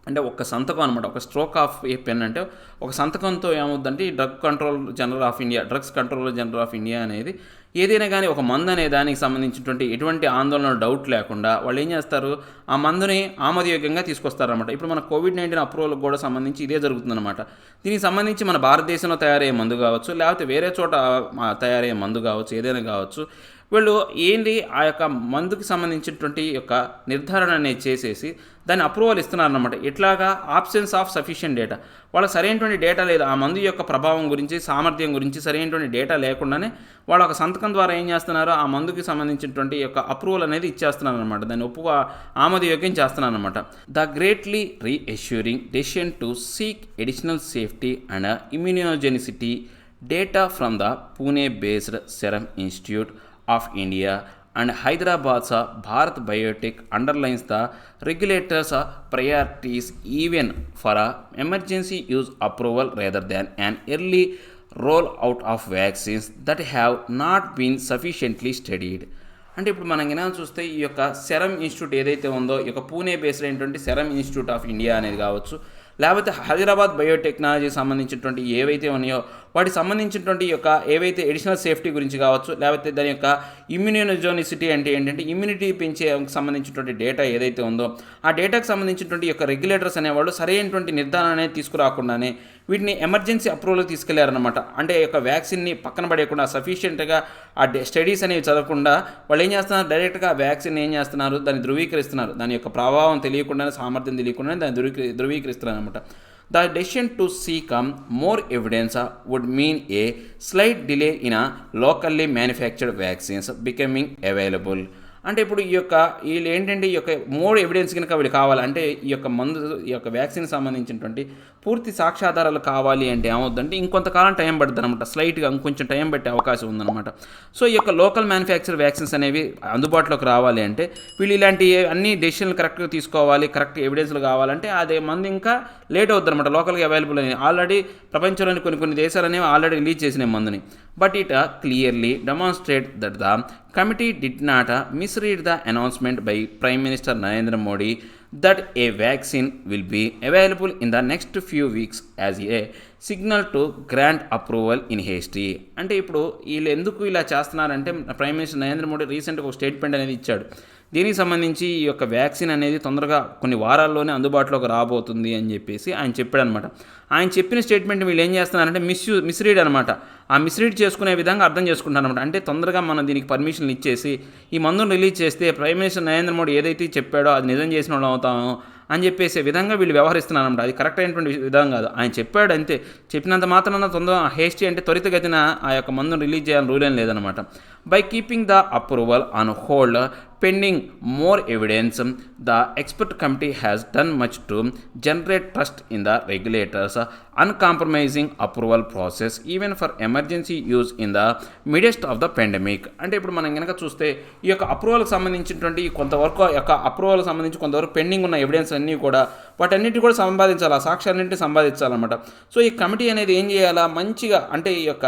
అంటే ఒక సంతకం అనమాట, ఒక స్ట్రోక్ ఆఫ్ ఏ పెన్ అంటే ఒక సంతకంతో ఏమవుద్దంటే ఈ drugs controller general of India అనేది ఏదైనా కానీ ఒక మందు అనే దానికి సంబంధించినటువంటి ఎటువంటి ఆందోళన డౌట్ లేకుండా వాళ్ళు ఏం చేస్తారు, ఆ మందుని ఆమోదయోగ్యంగా తీసుకొస్తారనమాట. ఇప్పుడు మన కోవిడ్-19 అప్రూవల్కి కూడా సంబంధించి ఇదే జరుగుతుందన్నమాట. దీనికి సంబంధించి మన భారతదేశంలో తయారయ్యే మందు కావచ్చు, లేకపోతే వేరే చోట తయారయ్యే మందు కావచ్చు, ఏదైనా కావచ్చు, వీళ్ళు ఆ యొక్క మందుకి సంబంధించినటువంటి యొక్క నిర్ధారణ అనేది చేసేసి దాన్ని అప్రూవల్ ఇస్తున్నారన్నమాట. ఎట్లాగా ఆబ్సెన్స్ ఆఫ్ సఫిషియెంట్ డేటా, వాళ్ళకి సరైనటువంటి డేటా లేదు, ఆ మందు యొక్క ప్రభావం గురించి సామర్థ్యం గురించి సరైనటువంటి డేటా లేకుండానే వాళ్ళ ఒక సంతకం ద్వారా ఏం చేస్తున్నారు, ఆ మందుకి సంబంధించినటువంటి యొక్క అప్రూవల్ అనేది ఇచ్చేస్తున్నారు అనమాట, దాన్ని ఆమోదయోగ్యం చేస్తున్నారు అనమాట. The greatly reassuring decision to seek additional safety and immunogenicity data from the Pune based serum institute of India and Hyderabad's Bharat Biotech underlines the regulators' priorities even for emergency use approval rather than an early rollout of vaccines that have not been sufficiently studied. అంటే ఇప్పుడు మనం ఏమైనా చూస్తే ఈ యొక్క సెరమ్ ఇన్స్టిట్యూట్ ఏదైతే ఉందో, ఈ యొక్క పూణే బేస్డ్ అయినటువంటి సెరమ్ ఇన్స్టిట్యూట్ ఆఫ్ ఇండియా అనేది కావచ్చు, లేకపోతే హైదరాబాద్ బయోటెక్నాలజీకి సంబంధించినటువంటి ఏవైతే ఉన్నాయో వాటికి సంబంధించినటువంటి యొక్క ఏవైతే ఎడిషనల్ సేఫ్టీ గురించి కావచ్చు, లేకపోతే దాని యొక్క ఇమ్యూనోజెనిసిటీ అంటే ఏంటంటే ఇమ్యూనిటీ పెంచే సంబంధించినటువంటి డేటా ఏదైతే ఉందో ఆ డేటాకు సంబంధించినటువంటి యొక్క రెగ్యులేటర్స్ అనేవాళ్ళు సరైనటువంటి నిర్ధారణ అనేది తీసుకురాకుండానే వీటిని ఎమర్జెన్సీ అప్రూవల్కి తీసుకెళ్లారనమాట. అంటే ఈ యొక్క వ్యాక్సిన్ని పక్కన పడేయకుండా సఫిషియెంట్గా ఆ స్టడీస్ అనేవి చదవకుండా వాళ్ళు ఏం చేస్తున్నారు, డైరెక్ట్గా వ్యాక్సిన్ ఏం చేస్తున్నారు, దాన్ని ధృవీకరిస్తున్నారు. దాని యొక్క ప్రభావం తెలియకుండానే, సామర్థ్యం తెలియకుండానే దాన్ని ధృవీకరిస్తున్నారు అనమాట. The decision to seek more evidence would mean a slight delay in a locally manufactured vaccines becoming available. అంటే ఇప్పుడు వీళ్ళు ఏంటంటే ఈ యొక్క మోర్ ఎవిడెన్స్ కనుక వీళ్ళు కావాలంటే ఈ యొక్క వ్యాక్సిన్ సంబంధించినటువంటి పూర్తి సాక్ష్యాధారాలు కావాలి అంటే ఏమవుద్దంటే ఇంకొంతకాలం టైం పడుతుంది అనమాట. స్లైట్గా ఇంకొంచెం టైం పట్టే అవకాశం ఉందన్నమాట. సో ఈ యొక్క లోకల్ మ్యానుఫ్యాక్చర్ వ్యాక్సిన్స్ అనేవి అందుబాటులోకి రావాలి అంటే వీళ్ళు ఇలాంటి అన్ని డెసిషన్లు కరెక్ట్గా తీసుకోవాలి, కరెక్ట్ ఎవిడెన్స్లు కావాలంటే అదే మంది ఇంకా లేట్ అవుతుంది అనమాట. లోకల్గా అవైలబుల్ అని ఆల్రెడీ ప్రపంచంలోని కొన్ని దేశాలు అనేవి ఆల్రెడీ రిలీజ్ చేసిన మందుని. But it clearly demonstrate that the committee did not misread the announcement by Prime Minister Narendra Modi that a vaccine will be available in the next few weeks as a signal to grant approval in haste. అంటే ఇప్పుడు వీళ్ళు ఎందుకు ఇలా చేస్తున్నారంటే ప్రైమ్ మినిస్టర్ నరేంద్ర మోడీ రీసెంట్గా ఒక స్టేట్మెంట్ అనేది ఇచ్చాడు. దీనికి సంబంధించి ఈ యొక్క వ్యాక్సిన్ అనేది తొందరగా కొన్ని వారాల్లోనే అందుబాటులోకి రాబోతుంది అని చెప్పేసి ఆయన చెప్పాడు అనమాట. ఆయన చెప్పిన స్టేట్మెంట్ వీళ్ళు ఏం చేస్తున్నారంటే మిస్రీడ్ అనమాట. ఆ మిస్రీడ్ చేసుకునే విధంగా అర్థం చేసుకుంటారు అనమాట. అంటే తొందరగా మనం దీనికి పర్మిషన్లు ఇచ్చేసి ఈ మందును రిలీజ్ చేస్తే ప్రైమ్ మినిస్టర్ నరేంద్ర మోడీ ఏదైతే చెప్పాడో అది నిజం చేసిన వాళ్ళు అవుతాము అని చెప్పేసి విధంగా వీళ్ళు వ్యవహరిస్తున్నారు అనమాట. అది కరెక్ట్ అయినటువంటి విధంగా కాదు. ఆయన చెప్పాడు అంతే, చెప్పినంత మాత్రాన హేస్టీ అంటే త్వరితగతిన ఆ యొక్క మందును రిలీజ్ చేయాలని రూల్ ఏం లేదనమాట. By keeping the approval on hold pending more evidence, the expert committee has done much to generate trust in the regulators' uncompromising approval process even for emergency use in the midst of the pandemic. అంటే ఇప్పుడు మనం కనుక చూస్తే ఈ యొక్క అప్రూవల్కి సంబంధించినటువంటి కొంతవరకు అప్రూవల్కి సంబంధించి కొంతవరకు పెండింగ్ ఉన్న ఎవిడెన్స్ అన్నీ కూడా వాటన్నిటి కూడా సంపాదించాలి, ఆ సాక్ష్యాలన్నింటినీ సంపాదించాలన్నమాట. సో ఈ కమిటీ అనేది ఏం చేయాలా, మంచిగా అంటే ఈ యొక్క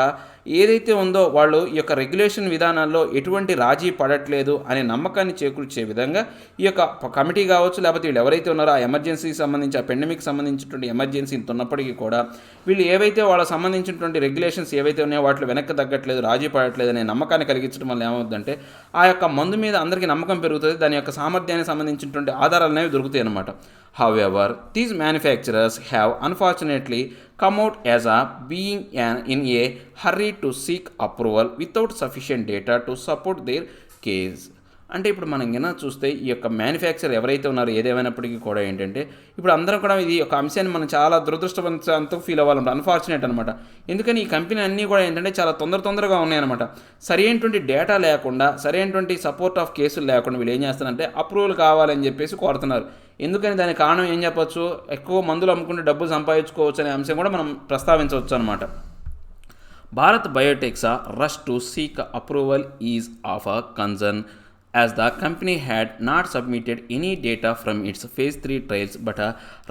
ఏదైతే ఉందో వాళ్ళు ఈ యొక్క రెగ్యులేషన్ విధానాల్లో ఎటువంటి రాజీ పడట్లేదు అనే నమ్మకాన్ని చేకూర్చే విధంగా ఈ యొక్క కమిటీ కావచ్చు, లేకపోతే వీళ్ళు ఎవరైతే ఉన్నారో ఆ ఎమర్జెన్సీకి సంబంధించి ఆ పెండమిక్ సంబంధించినటువంటి ఎమర్జెన్సీ ఉన్నప్పటికీ కూడా వీళ్ళు ఏవైతే వాళ్ళకి సంబంధించినటువంటి రెగ్యులేషన్స్ ఏవైతే ఉన్నాయో వాటిలో వెనక్కి తగ్గట్లేదు, రాజీ పడట్లేదు అనే నమ్మకాన్ని కలిగించడం వల్ల ఏమవుతుందంటే ఆ యొక్క మందు మీద అందరికీ నమ్మకం పెరుగుతుంది, దాని యొక్క సామర్థ్యానికి సంబంధించినటువంటి ఆధారాలు అనేవి దొరుకుతాయి అన్నమాట. However, these manufacturers have unfortunately come out as being in a hurry to seek approval without sufficient data to support their case. అంటే ఇప్పుడు మనం కన్నా చూస్తే ఈ యొక్క మ్యానుఫ్యాక్చర్ ఎవరైతే ఉన్నారో ఏదేమైనప్పటికీ కూడా ఏంటంటే ఇప్పుడు అందరం కూడా ఇది ఒక అంశాన్ని మనం చాలా దురదృష్టవంతంతో ఫీల్ అవ్వాలన్నమాట. అన్ఫార్చునేట్ అనమాట. ఎందుకని ఈ కంపెనీ అన్నీ కూడా ఏంటంటే చాలా తొందరగా ఉన్నాయన్నమాట. సరైనటువంటి డేటా లేకుండా, సరైనటువంటి సపోర్ట్ ఆఫ్ కేసులు లేకుండా వీళ్ళు ఏం చేస్తారంటే అప్రూవల్ కావాలని చెప్పేసి కోరుతున్నారు. ఎందుకని దానికి కారణం ఏం చెప్పొచ్చు, ఎక్కువ మందులు అమ్ముకుంటే డబ్బులు సంపాదించుకోవచ్చు అనే అంశం కూడా మనం ప్రస్తావించవచ్చు అనమాట. Bharat biotechs rush to seek approval is of a concern as the company had not submitted any data from its phase 3 trials but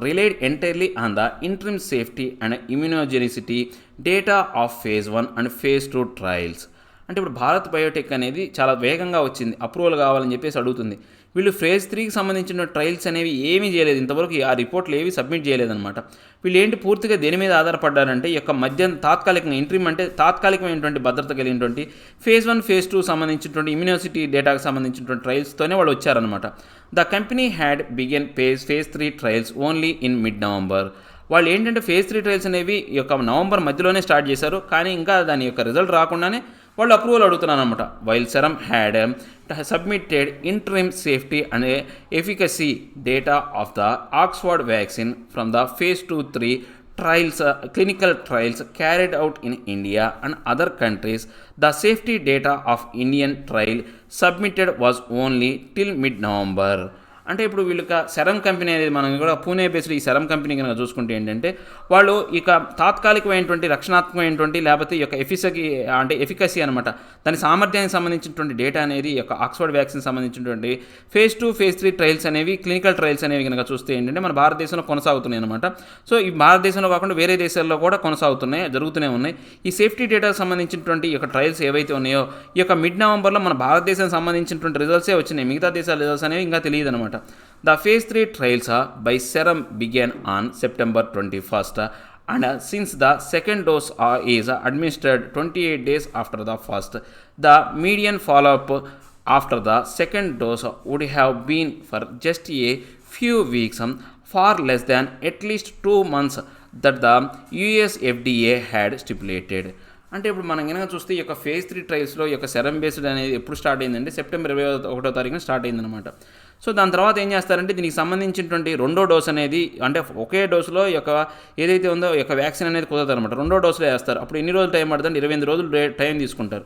relied entirely on the interim safety and immunogenicity data of phase 1 and phase 2 trials. అంటే ఇప్పుడు భారత్ బయోటెక్ అనేది చాలా వేగంగా వచ్చింది, అప్రూవల్ కావాలని చెప్పేసి అడుగుతుంది. వీళ్ళు ఫేజ్ 3కి సంబంధించిన ట్రయల్స్ అనేవి ఏమీ చేయలేదు, ఇంతవరకు ఆ రిపోర్ట్లు ఏవి సబ్మిట్ చేయలేదన్నమాట. వీళ్ళు ఏంటి పూర్తిగా దేని మీద ఆధారపడ్డారంటే ఈ యొక్క తాత్కాలికంగా ఇంట్రీమ్ అంటే తాత్కాలికమైనటువంటి భద్రత కలిగినటువంటి ఫేజ్ 1 ఫేజ్ 2 సంబంధించినటువంటి ఇమ్యూనిటీ డేటాకు సంబంధించినటువంటి ట్రయల్స్తోనే వాళ్ళు వచ్చారనమాట. The company had begun phase 3 trials only in mid November. వాళ్ళు ఏంటంటే ఫేజ్ 3 ట్రయల్స్ అనేవి ఈ యొక్క నవంబర్ మధ్యలోనే స్టార్ట్ చేశారు, కానీ ఇంకా దాని యొక్క రిజల్ట్ రాకుండానే వాళ్ళు అప్రూవల్ అడుగుతున్నారు అనమాట. While serum had submitted interim safety and efficacy data of the Oxford vaccine from the phase 2-3 trials, clinical trials carried out in India and other countries, the safety data of Indian trial submitted was only till mid-November. అంటే ఇప్పుడు వీళ్ళకి సెరమ్ కంపెనీ అనేది మనం కూడా పూణే బేస్డ్ ఈ సెరమ్ కంపెనీ కనుక చూసుకుంటే ఏంటంటే వాళ్ళు ఇక తాత్కాలికమైనటువంటి రక్షణాత్మకమైనటువంటి లేకపోతే ఈ యొక్క ఎఫికసీ అనమాట, దాని సామర్థ్యానికి సంబంధించినటువంటి డేటా అనేది ఈ యొక్క ఆక్స్ఫర్డ్ వ్యాక్సిన్ సంబంధించినటువంటి ఫేజ్ 2 ఫేజ్ 3 ట్రయల్స్ అనేవి క్లినికల్ ట్రయల్స్ అనేవి కనుక చూస్తే ఏంటంటే మన భారతదేశంలో కొనసాగుతున్నాయి అనమాట. సో ఈ భారతదేశంలో కాకుండా వేరే దేశాల్లో కూడా జరుగుతూనే ఉన్నాయి. ఈ సేఫ్టీ డేటాకు సంబంధించినటువంటి ఈ యొక్క ట్రయల్స్ ఏవైతే ఉన్నాయో ఈ యొక్క మిడ్ నవంబర్లో మన భారతదేశానికి సంబంధించినటువంటి రిజల్ట్సే వచ్చినాయి, మిగతా దేశాల రిజల్ట్స్ అనేవి ఇంకా తెలియదు అనమాట. The phase 3 trials by serum began on September 21st and since the second dose is administered 28 days after the first, the median follow-up after the second dose would have been for just a few weeks, far less than at least 2 months that the US FDA had stipulated. అంటే ఇప్పుడు మనం కనుక చూస్తే ఈ యొక్క ఫేజ్ 3 ట్రయల్స్లో ఈ యొక్క సెరమ్ బేస్డ్ అనేది ఎప్పుడు స్టార్ట్ అయిందంటే సెప్టెంబర్ 21వ తారీఖున స్టార్ట్ అయిందనమాట. సో దాని తర్వాత ఏం చేస్తారంటే దీనికి సంబంధించినటువంటి రెండో డోస్ అనేది అంటే ఒకే డోసులో ఈ యొక్క ఏదైతే ఉందో ఈ యొక్క వ్యాక్సిన్ అనేది కుదరదు అనమాట. రెండో డోసులో వేస్తారు. అప్పుడు ఎన్ని రోజులు టైం పడుతుంది? 28 రోజులు టైం తీసుకుంటారు.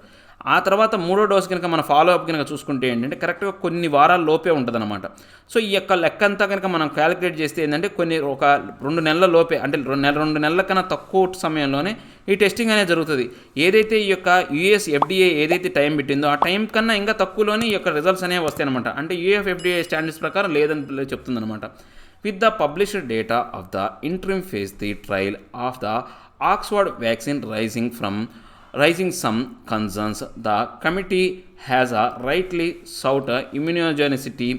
ఆ తర్వాత మూడో డోస్ కనుక మన ఫాలో అప్ కనుక చూసుకుంటే ఏంటంటే కరెక్ట్గా కొన్ని వారాల లోపే ఉంటుంది అనమాట. సో ఈ యొక్క లెక్క అంతా కనుక మనం క్యాలిక్యులేట్ చేస్తే ఏంటంటే ఒక 2 నెలల లోపే అంటే 2 నెలల కన్నా తక్కువ సమయంలోనే ఈ టెస్టింగ్ అనేది జరుగుతుంది. ఏదైతే ఈ యొక్క యూఎస్ ఎఫ్డిఏ ఏదైతే టైం పెట్టిందో ఆ టైం కన్నా ఇంకా తక్కువలోనే ఈ యొక్క రిజల్ట్స్ అనేవి వస్తాయి అనమాట. అంటే యూఎఫ్ ఎఫ్డిఏ స్టాండర్డ్స్ ప్రకారం లేదని చెప్తుంది అనమాట. With the published data of the interim phase 3 trial of the Oxford vaccine raising some concerns, the committee has rightly sought immunogenicity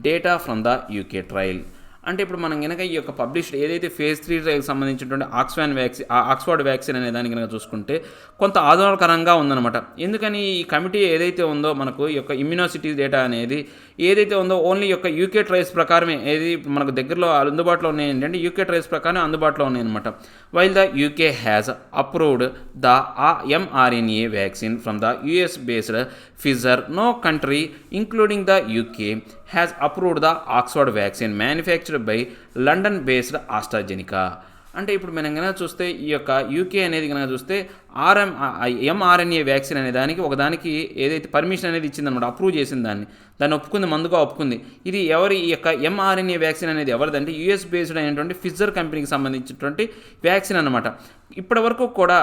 data from the UK trial. అంటే ఇప్పుడు మనం కనుక ఈ యొక్క పబ్లిష్డ్ ఏదైతే ఫేజ్ 3 ట్రయల్కి సంబంధించినటువంటి ఆక్స్ఫర్డ్ వ్యాక్సిన్ అనే దాన్ని కనుక చూసుకుంటే కొంత ఆందోళనకరంగా ఉందన్నమాట. ఎందుకని ఈ కమిటీ ఏదైతే ఉందో మనకు ఈ యొక్క ఇమ్యూనోసిటీ డేటా అనేది ఏదైతే ఉందో ఓన్లీ యొక్క యూకే ట్రయల్స్ ప్రకారమే ఏది మనకు దగ్గరలో అందుబాటులో ఉన్నాయి ఏంటంటే యూకే ట్రయల్స్ ప్రకారం అందుబాటులో ఉన్నాయన్నమాట. While the UK has approved the mRNA vaccine from the US based Pfizer, no country including the UK has approved the Oxford vaccine manufactured by London-based AstraZeneca. అంటే ఇప్పుడు మనం కనుక చూస్తే ఈ యొక్క యూకే అనేది కనుక చూస్తే mRNA వ్యాక్సిన్ అనే ఒకదానికి ఏదైతే పర్మిషన్ అనేది ఇచ్చిందనమాట, అప్రూవ్ చేసింది దాన్ని ఒప్పుకుంది, మందుగా ఒప్పుకుంది. ఇది ఈ యొక్క mRNA వ్యాక్సిన్ అనేది ఎవరిదంటే యూఎస్ బేస్డ్ అయినటువంటి ఫిజర్ కంపెనీకి సంబంధించినటువంటి వ్యాక్సిన్ అనమాట. ఇప్పటి వరకు కూడా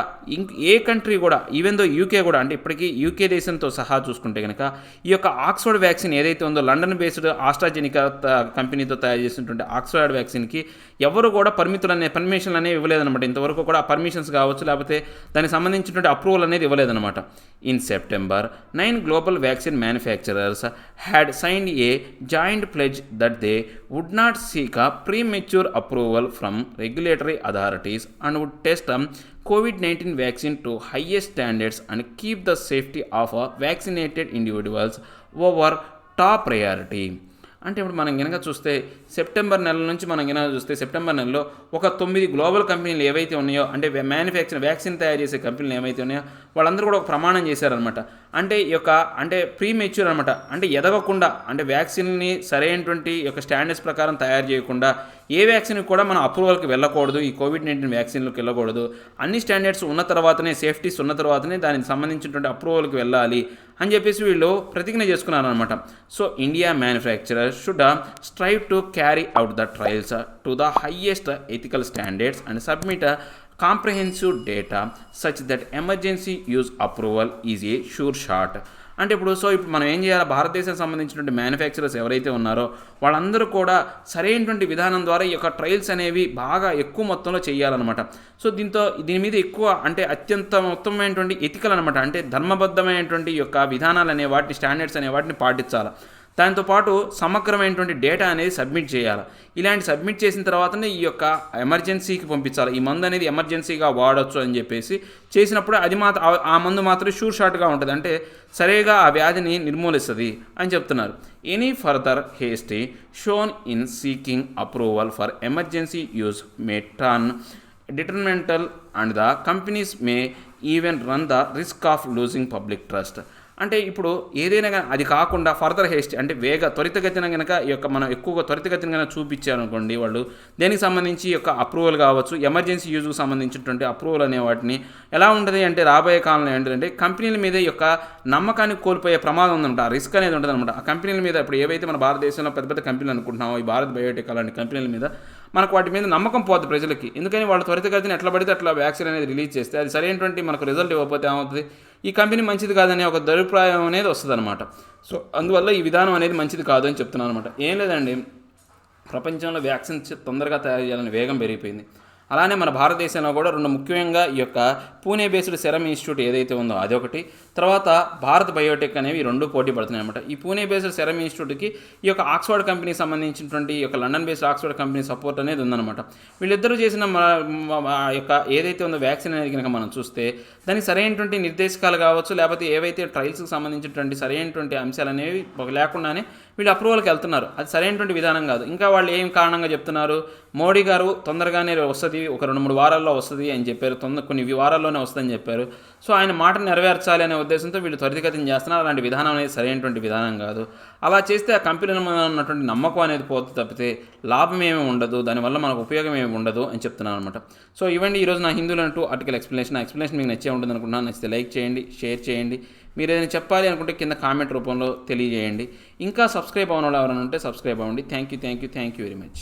ఏ కంట్రీ కూడా ఈవెన్ దో యూకే కూడా అంటే ఇప్పటికీ యూకే దేశంతో సహా చూసుకుంటే కనుక ఈ యొక్క ఆక్స్ఫర్డ్ వ్యాక్సిన్ ఏదైతే ఉందో లండన్ బేస్డ్ ఆస్ట్రాజెనికా కంపెనీతో తయారు చేసినటువంటి ఆక్స్ఫర్డ్ వ్యాక్సిన్కి ఎవరు కూడా పర్మిషన్లు అనేవి ఇవ్వలేదన్నమాట. ఇంతవరకు కూడా పర్మిషన్స్ కావచ్చు లేకపోతే దానికి సంబంధించినటువంటి అప్రూవల్ అనేది ఇవ్వలేదన్నమాట. In September 9 global vaccine manufacturers had signed a joint pledge that they would not seek a premature approval from regulatory authorities and would test COVID-19 vaccine to highest standards and keep the safety of vaccinated individuals over top priority. అంటే ఇప్పుడు మనం కనుక చూస్తే సెప్టెంబర్ నెల నుంచి మనం కనుక చూస్తే సెప్టెంబర్ నెలలో ఒక 9 గ్లోబల్ కంపెనీలు ఏవైతే ఉన్నాయో అంటే వ్యాక్సిన్ తయారు చేసే కంపెనీలు ఏవైతే ఉన్నాయో వాళ్ళందరూ కూడా ఒక ప్రమాణం చేశారనమాట. అంటే ఈ యొక్క అంటే ప్రీమెచ్యూర్ అనమాట, అంటే ఎదగకుండా అంటే వ్యాక్సిన్ని సరైనటువంటి యొక్క స్టాండర్డ్స్ ప్రకారం తయారు చేయకుండా ఏ వ్యాక్సిన్కి కూడా మనం అప్రూవల్కి వెళ్ళకూడదు, ఈ కోవిడ్-19 వ్యాక్సిన్లకు వెళ్ళకూడదు. అన్ని స్టాండర్డ్స్ ఉన్న తర్వాతనే సేఫ్టీస్ ఉన్న తర్వాతనే దానికి సంబంధించినటువంటి అప్రూవల్కి వెళ్ళాలి అని చెప్పేసి వీళ్ళు ప్రతిజ్ఞ చేసుకున్నారనమాట. So India manufacturer should strive to carry out the trials to the highest ethical standards and submit comprehensive data such that emergency use approval is a sure shot. అంటే ఇప్పుడు మనం ఏం చేయాలి, భారతదేశానికి సంబంధించినటువంటి మ్యానుఫ్యాక్చరర్స్ ఎవరైతే ఉన్నారో వాళ్ళందరూ కూడా సరైనటువంటి విధానం ద్వారా ఈ యొక్క ట్రయల్స్ అనేవి బాగా ఎక్కువ మొత్తంలో చేయాలన్నమాట. సో దీని మీద ఎక్కువ అంటే అత్యంత ఉత్తమమైనటువంటి ఎథికల్ అనమాట, అంటే ధర్మబద్ధమైనటువంటి యొక్క విధానాలు అనే వాటిని స్టాండర్డ్స్ అనే వాటిని పాటించాలి. దాంతోపాటు సమగ్రమైనటువంటి డేటా అనేది సబ్మిట్ చేయాలి. ఇలాంటి సబ్మిట్ చేసిన తర్వాతనే ఈ యొక్క ఎమర్జెన్సీకి పంపించాలి. ఈ మందు అనేది ఎమర్జెన్సీగా వాడవచ్చు అని చెప్పేసి చేసినప్పుడు అది ఆ మందు మాత్రం షూర్ షాట్గా ఉంటుంది, అంటే సరిగా ఆ వ్యాధిని నిర్మూలిస్తుంది అని చెప్తున్నారు. Any further hasty shown in seeking approval for emergency use may turn detrimental and the companies may even run the risk of losing public trust. అంటే ఇప్పుడు ఏదైనా కానీ అది కాకుండా ఫర్దర్ హేస్ట్ అంటే త్వరితగతిన కనుక ఈ యొక్క మనం ఎక్కువగా త్వరితగతిన కనుక చూపించారనుకోండి వాళ్ళు దేనికి సంబంధించి యొక్క అప్రూవల్ కావచ్చు ఎమర్జెన్సీ యూజ్కి సంబంధించినటువంటి అప్రూవల్ అనే వాటిని ఎలా ఉంటుంది అంటే రాబోయే కాలంలో ఏంటంటే కంపెనీల మీద యొక్క నమ్మకాన్ని కోల్పోయే ప్రమాదం ఉందన్నమాట, ఆ రిస్క్ అనేది ఉంటుంది అనమాట. ఆ కంపెనీల మీద ఇప్పుడు ఏవైతే మన భారతదేశంలో పెద్ద పెద్ద కంపెనీలు అనుకుంటున్నామో ఈ భారత్ బయోటెక్ అలాంటి కంపెనీల మీద మనకు వాటి మీద నమ్మకం పోతుంది ప్రజలకి. ఎందుకని వాళ్ళు త్వరితగతిన ఎట్లా పడితే అట్లా వ్యాక్సిన్ అనేది రిలీజ్ చేస్తే అది సరైనటువంటి మనకు రిజల్ట్ ఇవ్వకపోతే ఏమవుతుంది, ఈ కంపెనీ మంచిది కాదనే ఒక అభిప్రాయం అనేది వస్తుంది అనమాట. సో అందువల్ల ఈ విధానం అనేది మంచిది కాదు అని చెప్తున్నాను అనమాట. ఏం లేదండి, ప్రపంచంలో వ్యాక్సిన్ తొందరగా తయారు చేయాలని వేగం పెరిగిపోయింది. అలానే మన భారతదేశంలో కూడా 2 ముఖ్యంగా ఈ యొక్క పూణే బేస్డ్ సెరమ్ ఇన్స్టిట్యూట్ ఏదైతే ఉందో అదొకటి, తర్వాత భారత్ బయోటెక్ అనేవి 2 పోటీ పడుతున్నాయి అనమాట. ఈ పూణే బేస్డ్ సెరమ్ ఇన్స్టిట్యూట్కి ఈ యొక్క ఆక్స్ఫర్డ్ కంపెనీకి సంబంధించినటువంటి ఈ యొక్క London based Oxford company support అనేది ఉందన్నమాట. వీళ్ళిద్దరూ చేసిన యొక్క ఏదైతే ఉందో వ్యాక్సిన్ అనేది కనుక మనం చూస్తే దానికి సరైనటువంటి నిర్దేశకాలు కావచ్చు లేకపోతే ఏవైతే ట్రయల్స్కి సంబంధించినటువంటి సరైనటువంటి అంశాలు అనేవి లేకుండానే వీళ్ళు అప్రూవల్కి వెళ్తున్నారు. అది సరైనటువంటి విధానం కాదు. ఇంకా వాళ్ళు ఏం కారణంగా చెప్తున్నారు, మోడీ గారు తొందరగానే వస్తుంది ఒక 2-3 వారాల్లో వస్తుంది అని చెప్పారు, కొన్ని వారాల్లోనే వస్తుందని చెప్పారు. సో ఆయన మాట నెరవేర్చాలి అనే ఉద్దేశంతో వీళ్ళు త్వరితగతిన చేస్తున్నారు. అలాంటి విధానం అనేది సరైనటువంటి విధానం కాదు. అలా చేస్తే ఆ కంపెనీల మీద ఉన్నటువంటి నమ్మకం అనేది పోతే తప్పితే లాభం ఏమీ ఉండదు, దానివల్ల మనకు ఉపయోగం ఏమి ఉండదు అని చెప్తున్నాను అనమాట. సో ఇవ్వండి ఈరోజు నా హిందూలో అంటూ ఆర్టికల్ ఎక్స్ప్లెనేషన్ మీకు నచ్చే ఉంటుంది అనుకుంటున్నాను. నచ్చితే లైక్ చేయండి, షేర్ చేయండి. మీరు ఏదైనా చెప్పాలి అనుకుంటే కింద కామెంట్ రూపంలో తెలియజేయండి. ఇంకా సబ్స్క్రైబ్ అవ్వని వాళ్ళు ఎవరైనా ఉంటే సబ్స్క్రైబ్ అవ్వండి. Thank you very much.